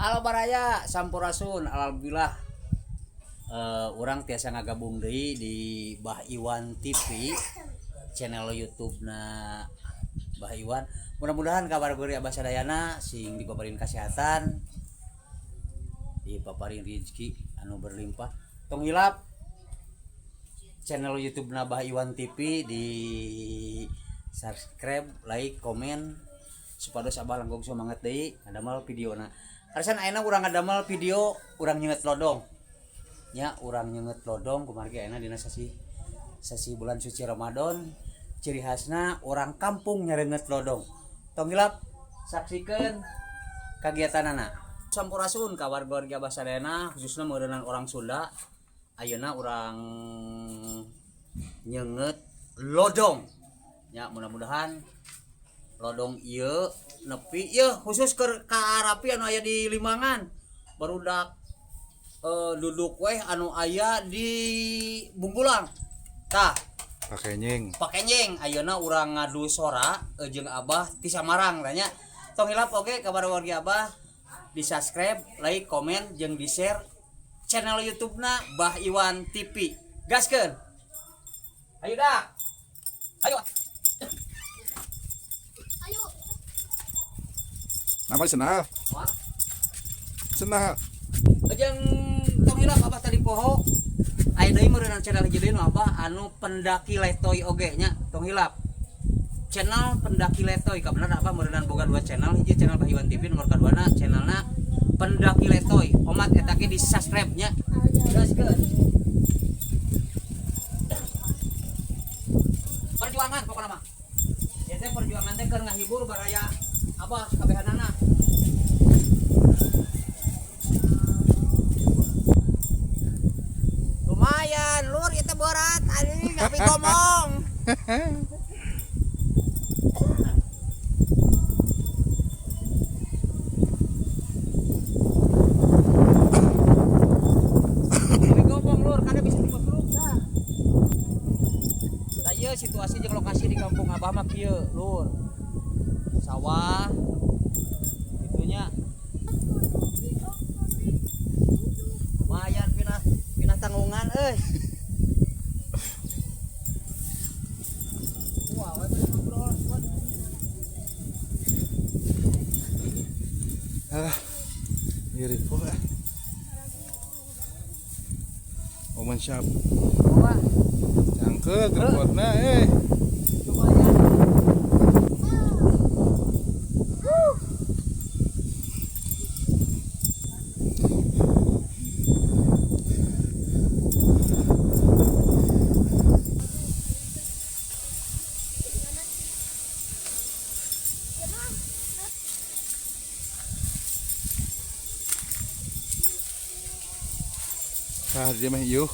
Halo Baraya, Sampurasun, alhamdulillah. Orang tiasa ngagabung deui di Bah Iwan TV, channel YouTube na Bah Iwan. Mudah-mudahan kabar geuri abah sadayana sing dipaparin kesehatan, dipaparin rezeki anu berlimpah. Tong hilap channel YouTube na Bah Iwan TV di subscribe, like, komen supados abah langgong semangat deui ngadamel videona. Harsan ayeuna urang ngadamel video urang nyeungeut lodong. Nya urang nyeungeut lodong kumargi ayeuna dina sasi bulan suci Ramadan. Ciri khasna orang kampung nyareungeut lodong. Tong hilap saksikeun kagiatanana. Sampurasun ka warga abah sadayana khususna meureunnan orang Sunda. Ayeuna urang nyeungeut lodong. Ya mudah-mudahan lodong ieu nepi ieu khusus ke arapi anu aya di Limangan barudak duduk weh anu aya di Bungkulang tah pakenyeng ayeuna urang ngadu sora jeung abah ti Samarang tanya tong hilap oge kabar wargi abah di subscribe, like, komen jeung di share channel YouTube-na Bah Iwan TV. Gaskeun ayo dah ayo nama senal jeung tong hilap abah tadi poho aya deui meureunnan channel hiji deui nu abah anu pendaki letoy oge nya tong hilap channel pendaki letoy ka bener abah meureunnan boga dua channel hiji channel Bah Iwan TV nomor kaduana channelna pendaki letoy omat eta ge di subscribe nya gaskeun perjuangan pokona mah ya teh perjuangan teh keur ngahibur baraya abah kabehanana. Lumayan lur itu berat anjing tapi ngomong. Tapi ngomong lur kada bisa dipegruk dah. Da ieu situasi jeung lokasi di kampung abah mah kieu lur. Sawah itunya lumayan pinah tanggungan wah ngobrol mirip Oman siap wah cangkeut repotna lumayan dia mah ieu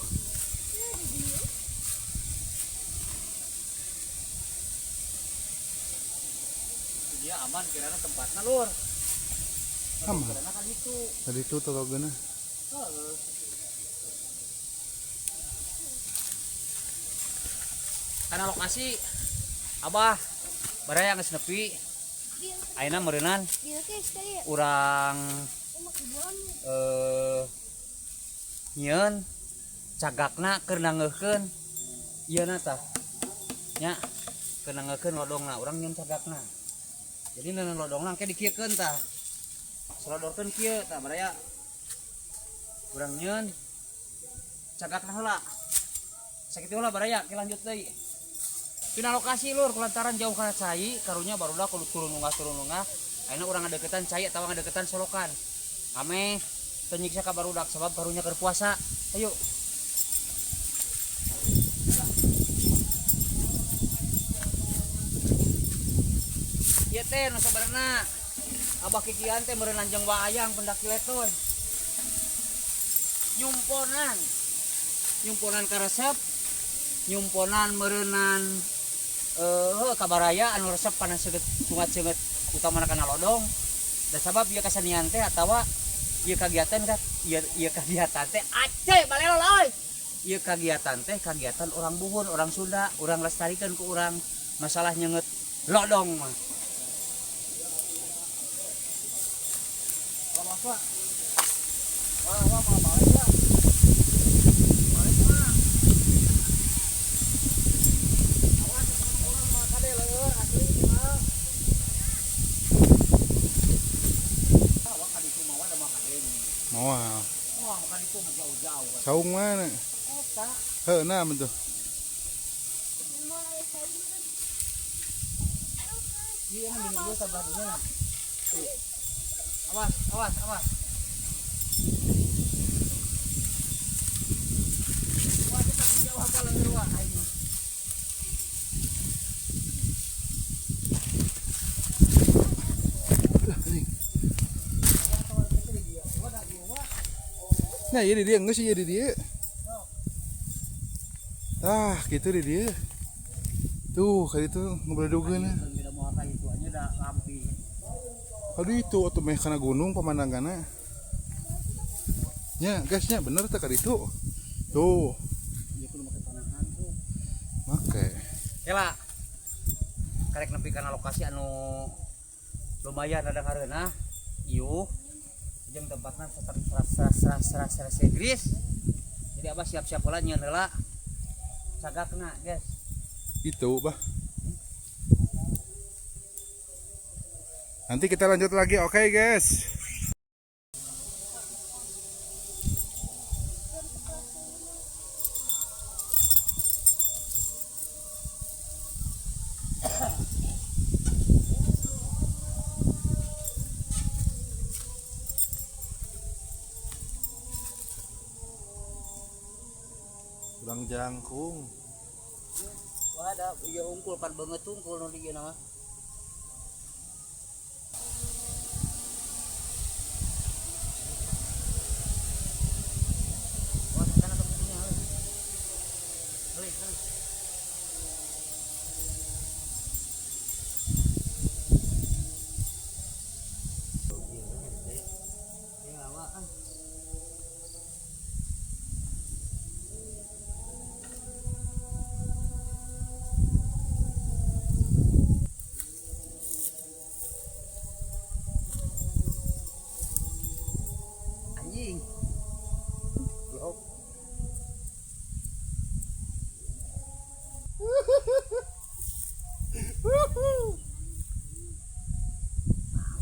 dia aman kirana tempatna lur aman kirana kan itu tadi itu togogeuna karena lokasi abah baraya geus nepi ayeuna meureunnan urang nyieun cagakna keur nangeurkeun ieu na tah nya keur nangeurkeun lodongna urang nyieun cagakna jadi neuneuh lodongna engke dikiekeun tah salodorkeun kieu tah baraya urang nyieun cagakna heula sakitu heula baraya ki lanjut deui pindah lokasi lur kulantaran jauh kana cai karunya barudak kudu turun unggah ayeuna urang ngadeukeutan cai atawa ngadeukeutan solokan ame teu nyiksa ka barudak sabab karunya keur puasa ayo ieu teh nu sabarna abah kikian teh meureunnan jeung waayang pendaki letoy nyumponan karesep nyumponan meureunnan kabaraya anu resep kana seugeut sungat-sungat utamana kana lodong da sabab ieu kasanian teh atawa ieu kagiatan teh aceh balelo loy ieu kagiatan teh kagiatan orang buhun orang Sunda urang lestarikeun ku urang masalah nyeungeut lodong mah Wah. Wah, mau balik lah. Balik mah. Awas orang mah kade leueur asli mah. Wah, kadi itu mah ada makan ini. Moal. Wah, makan itu mah jauh-jauh. Saung mana? Eta. Heuna mun tuh. Iya, yang dulu sabar dulu nah. Awas, awas, awas. Wah, kita jauh apa lagi luar ayo. Nah, iya di dia enggak sih, iya di dia. Ah, gitu di dia. Tuh, kayak itu ngebeledogeun. Tidak mau apa itu aja udah lampi. Aduh itu atau meh kana gunung pemandanganna. Ya, gasnya bener teh kali itu. Tuh. Ieu kudu make panahan tuh. Oke. Kela. Karek nepi kana lokasi anu lumayan rada hareuna. Ieu jeung tempatna seras Inggris. Jadi abah siap-siap heula nyieun heula. Cagakna, guys. Itu, Bah. Nanti kita lanjut lagi, oke, guys. Tulang jangkung. Wah, ada ieu unggul pan beungeut unggul nu dieu mah. Wah, kana tempatnya euy. Euy, euy. Ya, wah. Anjing. Blok.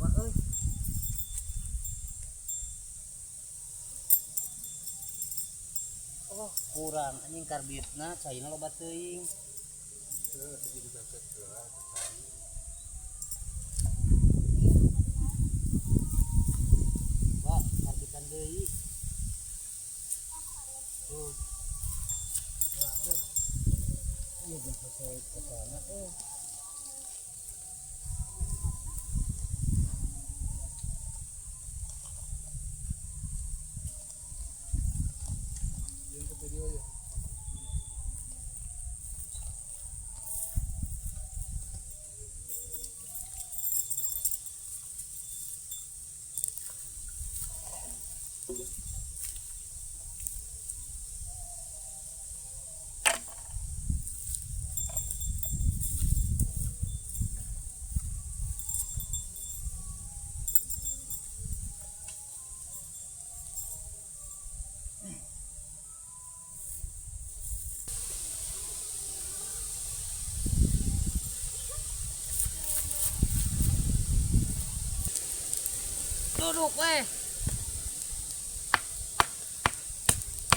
Wah, euy. Oh, kurang anjing karbitna caina loba teuing. Wah, karbitan deui. Tuh. Wah, euy. Ieu jeung selesai kesana euy. Duduk weh.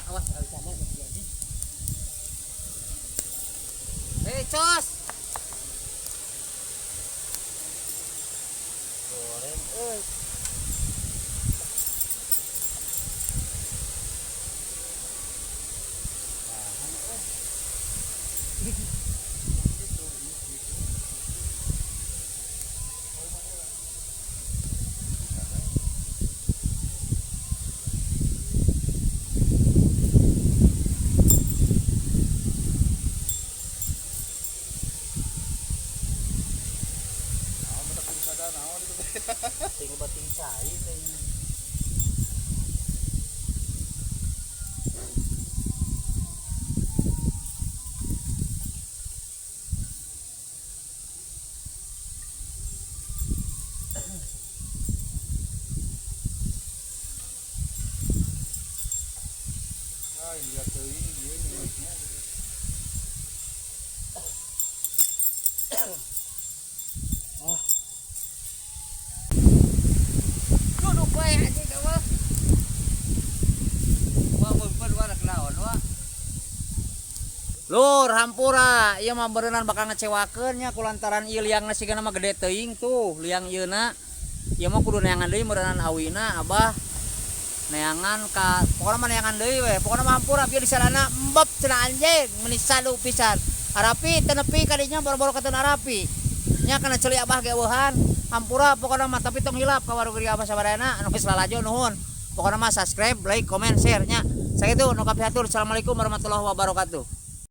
Awas kalau sana jadi. Hei, cos. Goreng euy. Tahan euy. Tinggal Duduk bae anjing kamu. Wah, beunpeun wa rek naon wa. Lur, hampura, ieu mah beuneunan bakal ngecewakeun nya kulantaran ieu liangna sigana mah gede teuing tuh, liang ieuna. Ieu mah kudu neangan deui meureunan awina, Abah. Neangan ka pokona mah neangan deui we. Pokona mah hampura bieu di salana embep cenah anjing, meuni salu pisan. Arapi teu nepi ka dinya boro-boro kateun arapi. Nya kana ceuli Abah ge eueuhan. Hampura pokona mah tapi tong hilap ka warung Abah sabaraana anu geus lalajo nuhun. Pokona mah subscribe, like, comment, share nya. Sakitu nu kapihatur. Assalamualaikum warahmatullahi wabarakatuh.